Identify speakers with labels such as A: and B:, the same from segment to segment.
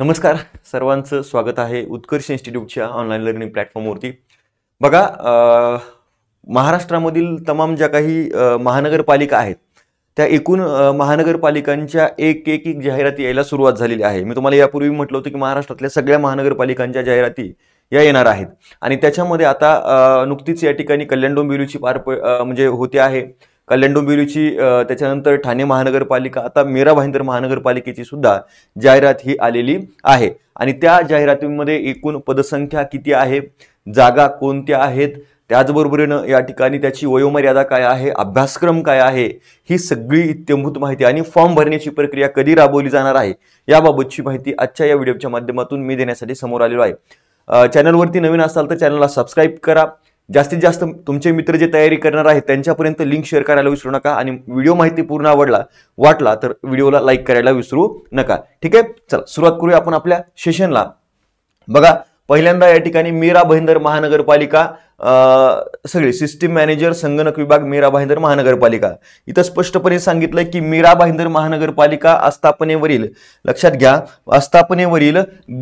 A: नमस्कार, सर्वांचं स्वागत आहे उत्कर्ष इन्स्टिट्यूटच्या ऑनलाईन लर्निंग प्लॅटफॉर्मवरती। बघा, महाराष्ट्रामधील तमाम ज्या काही महानगरपालिका आहेत त्या एकूण महानगरपालिकांच्या एक जाहिराती यायला सुरुवात झालेली आहे। मी तुम्हाला यापूर्वी म्हटलं होतं की महाराष्ट्रातल्या सगळ्या महानगरपालिकांच्या जाहिराती या येणार आहेत आणि त्याच्यामध्ये आता नुकतीच या ठिकाणी कल्याण डोंबिवलीची म्हणजे होते आहे। कल्याण डोंबिवलीची, त्याच्यानंतर ठाणे महानगरपालिका, आता मीरा भाईंदर महानगरपालिकेची सुद्धा जाहिरात ही आलेली आहे आणि त्या जाहिरातीमध्ये एकूण पदसंख्या किती आहे, जागा कोणत्या आहेत, त्याचबरोबरीनं या ठिकाणी त्याची वयोमर्यादा काय आहे, अभ्यासक्रम काय आहे, ही सगळी इत्थंभूत माहिती आणि फॉर्म भरण्याची प्रक्रिया कधी राबवली जाणार आहे याबाबतची माहिती आजच्या या व्हिडिओच्या माध्यमातून मी देण्यासाठी समोर आलेलो आहे। चॅनलवरती नवीन असाल तर चॅनलला सबस्क्राईब करा। जास्तीत जास्त तुमचे मित्र जे तयारी करणार आहेत त्यांच्यापर्यंत लिंक शेअर करायला विसरू नका आणि व्हिडिओ माहिती पूर्ण वाटला तर व्हिडिओला लाईक करायला विसरू नका। ठीक आहे, चला सुरुवात करूया आपण आपल्या सेशनला। बघा, पहिल्यांदा या ठिकाणी मीरा भाईंदर महानगरपालिका, सगळे सिस्टीम मॅनेजर संगणक विभाग मीरा भाईंदर महानगरपालिका। इथं स्पष्टपणे सांगितलंय की मीरा भाईंदर महानगरपालिका आस्थापनेवरील, लक्षात घ्या, आस्थापनेवरील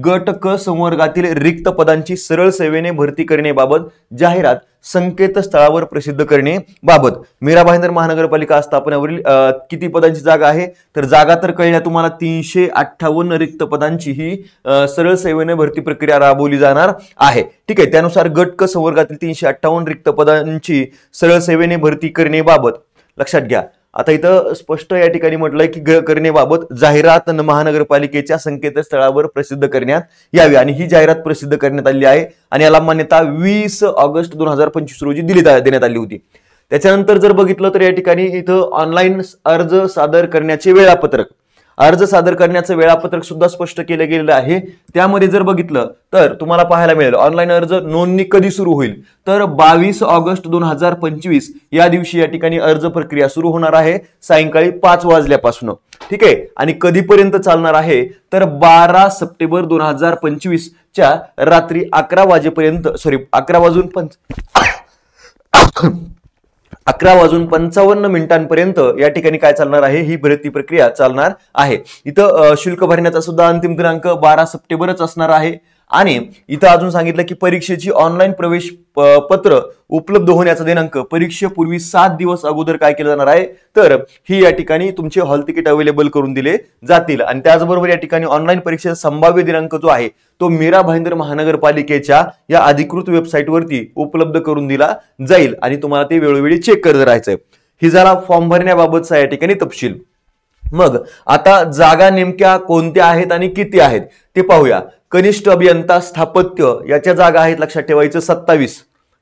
A: गट क संवर्गातील रिक्त पदांची सरळ सेवेने भरती करण्याबाबत जाहिरात संकेतस्थळावर प्रसिद्ध करणे बाबत। मीरा भाईंदर महानगरपालिका आस्थापनेवरील किती पदांची जागा आहे, तर जागा तर कळल्या तुम्हाला 358 रिक्त पदांची ही सरळ सेवेने भरती प्रक्रिया राबवली जाणार आहे। ठीक आहे, त्यानुसार गट क संवर्गातील 358 रिक्त पदांची सरळ सेवेने भरती करण्याबाबत, लक्षात घ्या। आता इथं स्पष्ट या ठिकाणी म्हटलंय की करण्याबाबत जाहिरात महानगरपालिकेच्या संकेतस्थळावर प्रसिद्ध करण्यात यावी आणि ही जाहिरात प्रसिद्ध करण्यात आली आहे आणि याला मान्यता 20 ऑगस्ट 2025 रोजी देण्यात आली होती। त्याच्यानंतर जर बघितलं तर या ठिकाणी इथं ऑनलाईन अर्ज सादर करण्याचे वेळापत्रक, अर्ज सादर करण्याचं वेळापत्रक सुद्धा स्पष्ट केलं गेलेलं आहे। त्यामध्ये जर बघितलं तर तुम्हाला पाहायला मिळेल ऑनलाईन अर्ज नोंदणी कधी सुरू होईल, तर 22 ऑगस्ट 2025 या दिवशी या ठिकाणी अर्ज प्रक्रिया सुरू होणार आहे सायंकाळी 5 वाजल्यापासून। ठीक आहे, आणि कधीपर्यंत चालणार आहे तर 12 सप्टेंबर 2025 च्या रात्री 11 वाजेपर्यंत, 11 वाजून 55 मिनिटांपर्यंत या ठिकाणी काय चालणार आहे, ही भरती प्रक्रिया चालणार आहे। इथं शुल्क भरण्याचा सुद्धा अंतिम दिनांक 12 सप्टेंबरच असणार आहे आणि इथं अजून सांगितलं की परीक्षेची ऑनलाईन प्रवेश पत्र उपलब्ध होण्याचा दिनांक परीक्षेपूर्वी 7 दिवस अगोदर काय केलं जाणार आहे, तर ही या ठिकाणी तुमचे हॉल तिकीट अवेलेबल करून दिले जातील आणि त्याचबरोबर या ठिकाणी ऑनलाईन परीक्षेचा संभाव्य दिनांक जो आहे तो मीरा भाईंदर महानगरपालिकेच्या या अधिकृत वेबसाईटवरती उपलब्ध करून दिला जाईल आणि तुम्हाला ते वेळोवेळी चेक करत राहायचंय। ही झाला फॉर्म भरण्याबाबतचा या ठिकाणी तपशील। मग आता जागा नेमक्या कोणत्या आहेत आणि किती आहेत ते पाहूया। कनिष्ठ अभियंता स्थापत्य याच्या जागा आहेत, लक्षात ठेवायचं 27।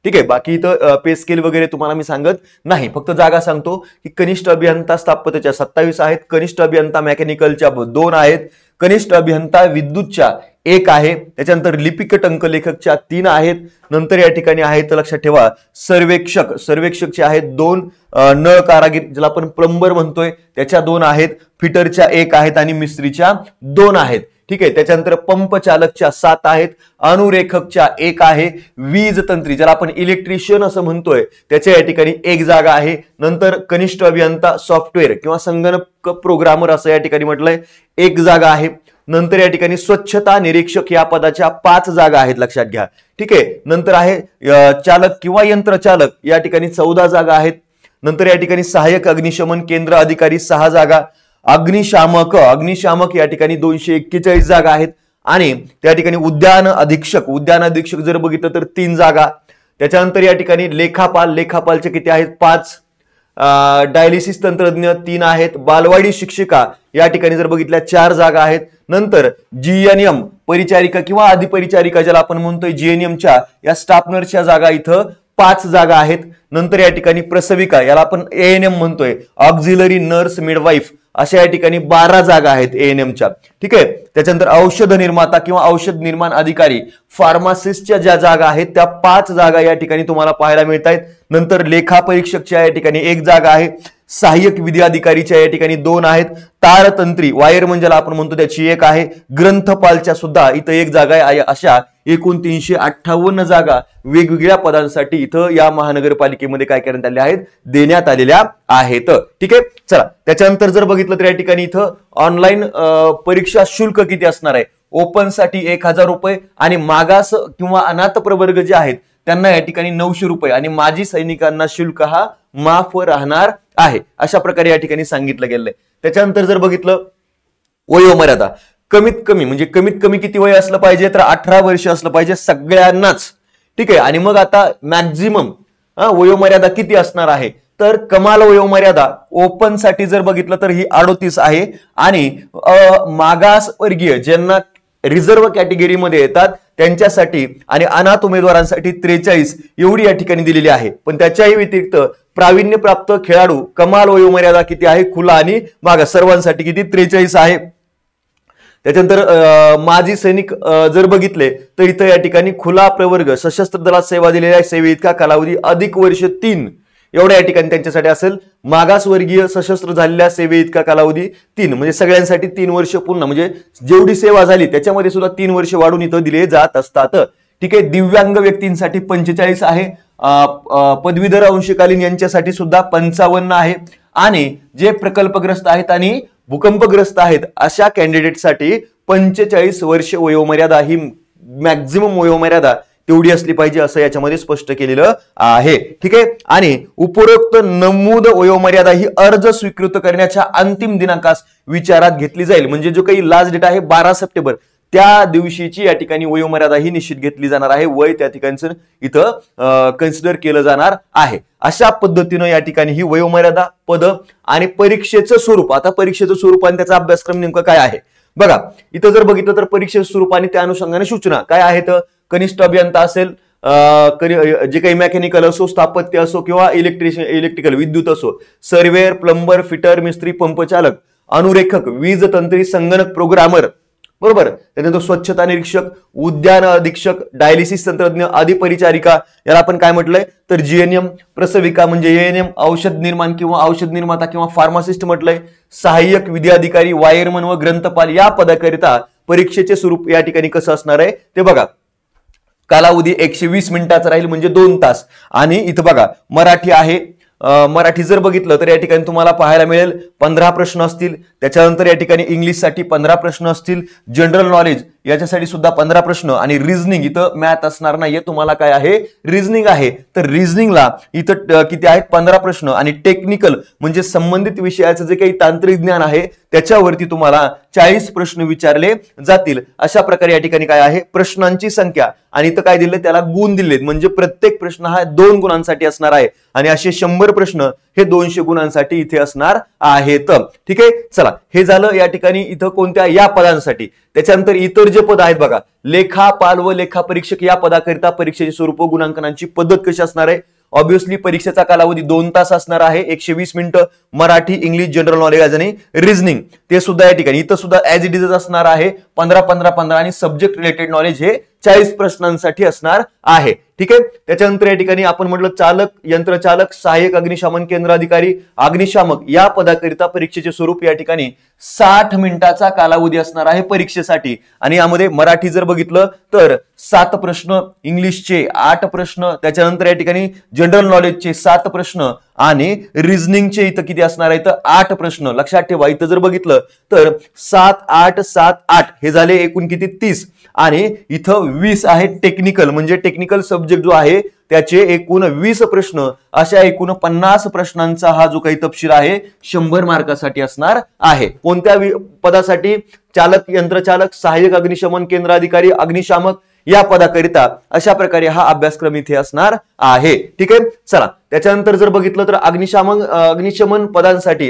A: ठीक आहे, बाकी इथं पे स्केल वगैरे तुम्हाला मी सांगत नाही, फक्त जागा सांगतो की कनिष्ठ अभियंता स्थापत्याच्या 27 आहेत, कनिष्ठ अभियंता मेकॅनिकलच्या 2 आहेत, कनिष्ठ अभियंता विद्युतच्या 1 आहे, त्याच्यानंतर लिपिक टंकलेखकच्या 3 आहेत, नंतर या ठिकाणी आहेत लक्षात ठेवा सर्वेक्षकचे आहेत 2, नळ कारागीर ज्याला आपण प्लंबर म्हणतोय त्याच्या 2 आहेत, फिटरच्या 1 आहेत आणि मिस्त्रीच्या 2 आहेत। ठीक आहे, त्याच्यानंतर पंप चालकच्या 7 आहेत, अनुरेखकच्या 1 आहे, वीज तंत्री ज्याला आपण इलेक्ट्रिशियन असं म्हणतोय त्याच्या या ठिकाणी 1 जागा आहे, नंतर कनिष्ठ अभियंता सॉफ्टवेअर किंवा संगणक प्रोग्रामर असं या ठिकाणी म्हटलंय 1 जागा आहे, नंतर या ठिकाणी स्वच्छता निरीक्षक या पदाच्या 5 जागा आहेत, लक्षात घ्या। ठीक आहे, नंतर आहे चालक किंवा यंत्रचालक या ठिकाणी 14 जागा आहेत, नंतर या ठिकाणी सहाय्यक अग्निशमन केंद्र अधिकारी 6 जागा, अग्निशामक या ठिकाणी 241 जागा आहेत आणि त्या ठिकाणी उद्यान अधीक्षक जर बघितलं तर 3 जागा, त्याच्यानंतर या ठिकाणी लेखापालचे किती आहेत 5, डायलिसिस तंत्रज्ञ 3 आहेत, बालवाडी शिक्षिका या ठिकाणी जर बघितल्या 4 जागा आहेत, नंतर जीएनएम परिचारिका किंवा अधिपरिचारिका ज्याला आपण म्हणतोय जीएनएमच्या या स्टाफ नर्सच्या जागा इथं 5 जागा आहेत, नंतर या ठिकाणी प्रसविका याला आपण एएनएम म्हणतोय ऑक्झिलरी नर्स मिडवाईफ अशा या ठिकाणी 12 जागा आहेत एएनएमच्या। ठीक आहे, त्याच्यानंतर औषध निर्माता किंवा औषध निर्माण अधिकारी फार्मासिस्टच्या ज्या जागा आहेत त्या 5 जागा या ठिकाणी तुम्हाला पाहायला मिळत आहेत, नंतर लेखा परीक्षकच्या या ठिकाणी 1 जागा आहे, सहाय्यक विधी अधिकारीच्या या ठिकाणी 2 आहेत, तारतंत्री वायरमन ज्याला आपण म्हणतो त्याची 1 आहे, ग्रंथपालच्या सुद्धा इथं 1 जागा आहे। अशा एकूण 358 जागा वेगवेगळ्या पदांसाठी इथं या महानगरपालिकेमध्ये काय करण्यात आल्या आहेत, देण्यात आलेल्या आहेत। ठीक आहे, चला त्याच्यानंतर जर बघितलं तर या ठिकाणी इथं ऑनलाईन परीक्षा शुल्क किती असणार आहे, ओपन साठी 1000 रुपये आणि मागास किंवा अनाथ प्रवर्ग जे आहेत त्यांना या ठिकाणी 900 रुपये आणि माजी सैनिकांना शुल्क हा माफ राहणार आहे, अशा प्रकारे या ठिकाणी सांगितलं गेलंय. त्याच्यानंतर जर बघितलं वयोमर्यादा, कमीत कमी किती वय असलं पाहिजे, तर 18 वर्ष असलं पाहिजे सगळ्यांनाच. ठीक आहे. आणि मग आता मॅक्झिमम वयोमर्यादा किती असणार आहे, तर कमाल वयोमर्यादा ओपन साठी जर बघितलं तर ही 38 आहे आणि मागास वर्गीय ज्यांना रिझर्व्ह कॅटेगरीमध्ये येतात त्यांच्यासाठी आणि अनाथ उमेदवारांसाठी 43 एवढी या ठिकाणी दिलेली आहे. पण त्याच्याही व्यतिरिक्त प्रावीण्यप्राप्त खेळाडू कमाल वयोमर्यादा किती आहे, खुला आणि मागास सर्वांसाठी किती, 43 आहे. त्याच्यानंतर माजी सैनिक जर बघितले तर इथं या ठिकाणी खुला प्रवर्ग सशस्त्र दलात सेवा दिलेल्या सेवे इतका कालावधी अधिक वर्ष 3 एवढ्या या ठिकाणी त्यांच्यासाठी असेल. मागासवर्गीय सशस्त्र झालेल्या सेवे इतका कालावधी 3 म्हणजे सगळ्यांसाठी 3 वर्ष पूर्ण, म्हणजे जेवढी सेवा झाली त्याच्यामध्ये सुद्धा 3 वर्ष वाढून इथं दिले जात असतात. ठीक आहे. दिव्यांग व्यक्तींसाठी 45 आहे, पदवीधर अंशकालीन यांच्यासाठी सुद्धा 55 आहे आणि जे प्रकल्पग्रस्त आहेत आणि भूकंपग्रस्त आहेत अशा कॅन्डिडेटसाठी 45 वर्ष वयोमर्यादा ही मॅक्झिमम वयोमर्यादा तेवढी असली पाहिजे असं याच्यामध्ये स्पष्ट केलेलं आहे. ठीक आहे. आणि उपरोक्त नमूद वयोमर्यादा ही अर्ज स्वीकृत करण्याच्या अंतिम दिनांकास विचारात घेतली जाईल. म्हणजे जो काही लास्ट डेट आहे 12 सप्टेंबर त्या दिवशीची या ठिकाणी वयोमर्यादा ही निश्चित घेतली जाणार आहे. वय त्या ठिकाणी इथं कन्सिडर केलं जाणार आहे. अशा पद्धतीनं या ठिकाणी ही वयोमर्यादा, पद आणि परीक्षेचं स्वरूप, आता परीक्षेचं स्वरूप आणि त्याचा अभ्यासक्रम नेमकं काय आहे बघा. इथं जर बघितलं तर परीक्षेचं स्वरूप आणि त्या अनुषंगाने सूचना काय आहेत. कनिष्ठ अभियंता असेल, जे काही मेकॅनिकल असो, स्थापत्य असो किंवा इलेक्ट्रिकल विद्युत असो, सर्वेअर, प्लंबर, फिटर, मिस्त्री, पंपचालक, अनुरेखक, वीज तंत्री, संगणक प्रोग्रामर, बरोबर. त्यानंतर स्वच्छता निरीक्षक, उद्यान अधीक्षक, डायलिसिस तंत्रज्ञ, अधिपरिचारिका, याला आपण काय म्हटलंय तर जीएनएम, प्रसविका म्हणजे एएनएम, औषध निर्माण किंवा औषध निर्माता किंवा फार्मासिस्ट म्हटलंय, सहाय्यक विधी अधिकारी, वायरमन व ग्रंथपाल या पदाकरिता परीक्षेचे स्वरूप या ठिकाणी कसं असणार आहे ते बघा. कालावधी 120 मिनिटाचा राहील म्हणजे 2 तास. आणि इथं बघा मराठी आहे, मराठी जर बघितलं तर या ठिकाणी तुम्हाला पाहायला मिळेल 15 प्रश्न असतील. त्याच्यानंतर या ठिकाणी इंग्लिशसाठी 15 प्रश्न असतील, जनरल नॉलेज याच्यासाठी सुद्धा 15 प्रश्न आणि रिझनिंग इथं मॅथ असणार नाहीये, तुम्हाला काय आहे रिझनिंग आहे. तर रिझनिंगला इथं किती आहेत 15 प्रश्न आणि टेक्निकल म्हणजे संबंधित विषयाचं जे काही तांत्रिक ज्ञान आहे त्याच्यावरती तुम्हाला 40 प्रश्न विचारले जातील. अशा प्रकारे या ठिकाणी काय आहे प्रश्नांची संख्या आणि इथं काय दिले त्याला गुण दिलेत म्हणजे प्रत्येक प्रश्न हा 2 गुणांसाठी असणार आहे आणि असे 100 प्रश्न हे 200 गुणांसाठी इथे असणार आहेत. ठीक आहे. चला हे झालं या ठिकाणी इथं कोणत्या या पदांसाठी. त्याच्यानंतर इतर जे पद आहेत बघा, लेखापाल व लेखा परीक्षक या पदाकरिता परीक्षेचे स्वरूप गुणांकनाची पद्धत कशी असणार आहे. ऑब्विसली परीक्षेचा कालावधी 2 तास असणार आहे, 120 मिनिटं. मराठी, इंग्लिश, जनरल नॉलेज आणि रिझनिंग ते सुद्धा या ठिकाणी इथं सुद्धा ऍज इट इज असणार आहे 15-15-15 आणि सब्जेक्ट रिलेटेड नॉलेज हे 40 प्रश्नांसाठी असणार आहे. ठीक आहे. त्याच्यानंतर या ठिकाणी आपण म्हटलं चालक, यंत्रचालक, सहाय्यक अग्निशमन केंद्र अधिकारी, अग्निशामक या पदाकरिता परीक्षेचे स्वरूप या ठिकाणी 60 मिनिटाचा कालावधी असणार आहे परीक्षेसाठी. आणि यामध्ये मराठी जर बघितलं तर 7 प्रश्न, इंग्लिशचे 8 प्रश्न, त्याच्यानंतर या ठिकाणी जनरल नॉलेजचे 7 प्रश्न आणि रिझनिंगचे इथं किती असणार आहे तर 8 प्रश्न. लक्षात ठेवा इथं जर बघितलं तर 7, 8, 7, 8 हे झाले एकूण किती 30 आणि इथं 20 आहे टेक्निकल म्हणजे टेक्निकल सब्जेक्ट जो आहे त्याचे एकूण 20 प्रश्न. अशा एकूण 50 प्रश्नांचा हा जो काही तपशील आहे 100 मार्कासाठी असणार आहे. कोणत्या पदासाठी चालक, यंत्रचालक, सहाय्यक अग्निशमन केंद्र अधिकारी, अग्निशामक या पदाकरिता अशा प्रकारे हा अभ्यासक्रम इथे असणार आहे. ठीक आहे. चला त्याच्यानंतर जर बघितलं तर अग्निशमन पदांसाठी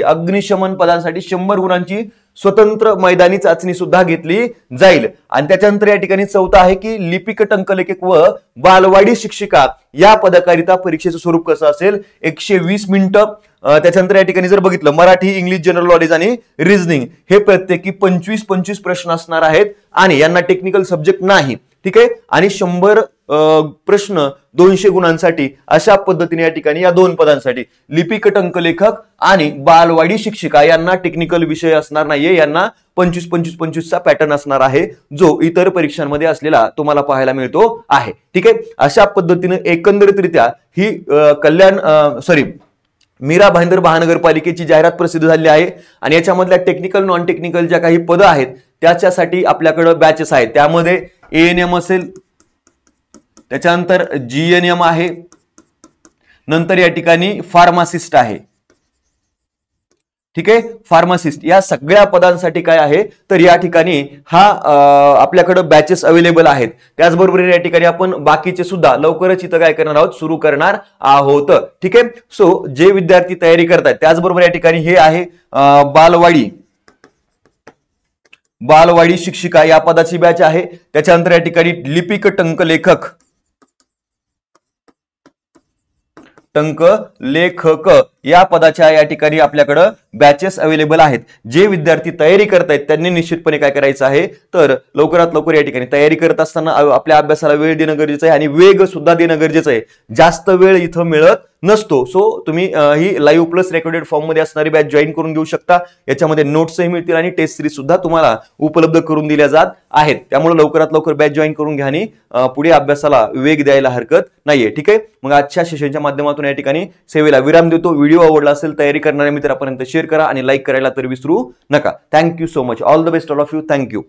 A: 100 गुणांची स्वतंत्र मैदानी चाचणी सुद्धा घेतली जाईल. आणि त्याच्यानंतर या ठिकाणी 4था आहे की लिपिक, टंकलेखक व बालवाडी शिक्षिका या पदाकरिता परीक्षेचं स्वरूप कसं असेल 120 मिनिटं. त्याच्यानंतर या ठिकाणी जर बघितलं मराठी, इंग्लिश, जनरल नॉलेज आणि रिझनिंग हे प्रत्येकी 25-25 प्रश्न असणार आहेत आणि यांना टेक्निकल सब्जेक्ट नाही. ठीक आहे. आणि 100 प्रश्न 200 गुणांसाठी अशा पद्धतीने या ठिकाणी या 2 पदांसाठी लिपिक, टंकलेखक आणि बालवाडी शिक्षिका यांना टेक्निकल विषय असणार नाहीये, यांना 25-25-25चा पॅटर्न असणार आहे जो इतर परीक्षांमध्ये असलेला तुम्हाला पाहायला मिळतो आहे. ठीक आहे. अशा पद्धतीने एकंदरीतरित्या ही मीरा भाईंदर महानगरपालिकेची जाहिरात प्रसिद्ध झाली आहे आणि याच्यामधल्या टेक्निकल, नॉन टेक्निकल ज्या काही पदं आहेत त्याच्यासाठी आपल्याकडे बॅचेस आहेत. त्यामध्ये ANM असेल, त्याच्यानंतर GNM आहे, नंतर या ठिकाणी फार्मासिस्ट आहे. ठीक आहे, फार्मासिस्ट या सगळ्या पदांसाठी काय आहे तर या ठिकाणी हा आपल्याकडे बॅचेस अवेलेबल आहेत. त्याचबरोबर या ठिकाणी आपण बाकीचे सुद्धा लवकरच इथं काय करणार आहोत, सुरू करणार आहोत. ठीक आहे, सो जे विद्यार्थी तयारी करतात त्याचबरोबर या ठिकाणी हे आहे बालवाडी शिक्षिका या पदाची बॅच आहे. त्याच्यानंतर या ठिकाणी लिपिक टंक लेखक या पदाच्या या ठिकाणी आपल्याकडे बॅचेस अवेलेबल आहेत. जे विद्यार्थी तयारी करतायत त्यांनी निश्चितपणे काय करायचं आहे तर लवकरात लवकर या ठिकाणी तयारी करत असताना आपल्या अभ्यासाला वेळ देणं गरजेचं आहे आणि वेग सुद्धा देणं गरजेचं आहे. जास्त वेळ इथं मिळत नसतो. सो तुम्ही ही लाईव्ह प्लस रेकॉर्डेड फॉर्म मध्ये असणारी बॅच जॉईन करून घेऊ शकता. याच्यामध्ये नोट्सही मिळतील आणि टेस्ट सिरीज सुद्धा तुम्हाला उपलब्ध करून दिल्या जात आहेत. त्यामुळे लवकरात लवकर बॅच जॉईन करून घ्या आणि पुढे अभ्यासाला वेग द्यायला हरकत नाहीये. ठीक आहे, मग आजच्या सेशनच्या माध्यमातून या ठिकाणी सेवेला विराम देतो. व्हिडिओ आवडला असेल तयारी करणाऱ्या मित्रांपर्यंत शेअर करा आणि लाईक करायला तर विसरू नका. Thank you so much. All the best all of you. Thank you.